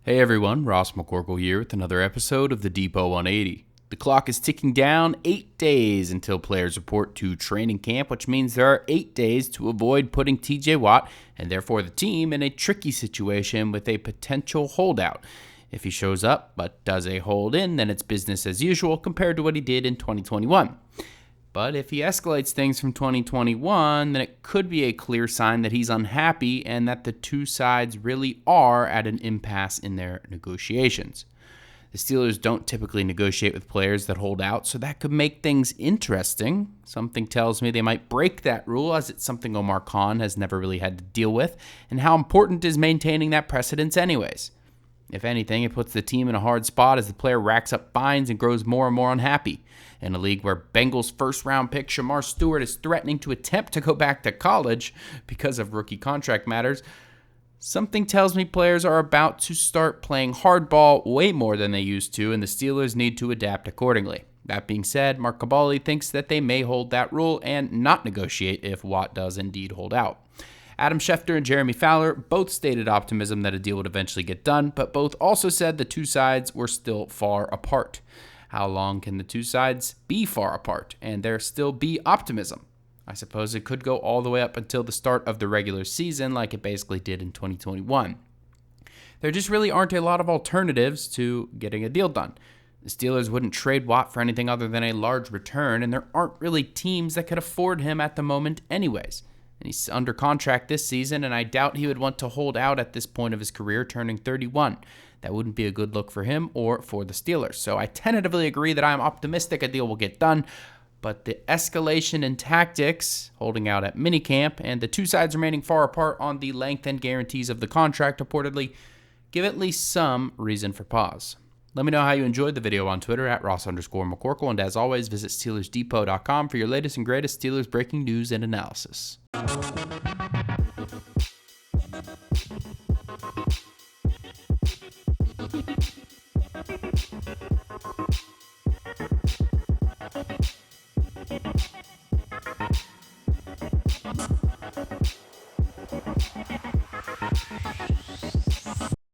Hey everyone, Ross McCorkle here with another episode of the Depot 180. The clock is ticking down 8 days until players report to training camp, which means there are 8 days to avoid putting TJ Watt, and therefore the team, in a tricky situation with a potential holdout. If he shows up but does a hold in, then it's business as usual compared to what he did in 2021. But if he escalates things from 2021, then it could be a clear sign that he's unhappy and that the two sides really are at an impasse in their negotiations. The Steelers don't typically negotiate with players that hold out, so that could make things interesting. Something tells me they might break that rule, as it's something Omar Khan has never really had to deal with, and how important is maintaining that precedence anyways? If anything, it puts the team in a hard spot as the player racks up fines and grows more and more unhappy. In a league where Bengals first-round pick Shamar Stewart is threatening to attempt to go back to college because of rookie contract matters, something tells me players are about to start playing hardball way more than they used to, and the Steelers need to adapt accordingly. That being said, Mark Kaboly thinks that they may hold that rule and not negotiate if Watt does indeed hold out. Adam Schefter and Jeremy Fowler both stated optimism that a deal would eventually get done, but both also said the two sides were still far apart. How long can the two sides be far apart and there still be optimism? I suppose it could go all the way up until the start of the regular season like it basically did in 2021. There just really aren't a lot of alternatives to getting a deal done. The Steelers wouldn't trade Watt for anything other than a large return, and there aren't really teams that could afford him at the moment anyways. And he's under contract this season, and I doubt he would want to hold out at this point of his career, turning 31. That wouldn't be a good look for him or for the Steelers. So I tentatively agree that I'm optimistic a deal will get done, but the escalation in tactics, holding out at minicamp, and the two sides remaining far apart on the length and guarantees of the contract reportedly give at least some reason for pause. Let me know how you enjoyed the video on Twitter at Ross_McCorkle, and as always, visit SteelersDepot.com for your latest and greatest Steelers breaking news and analysis.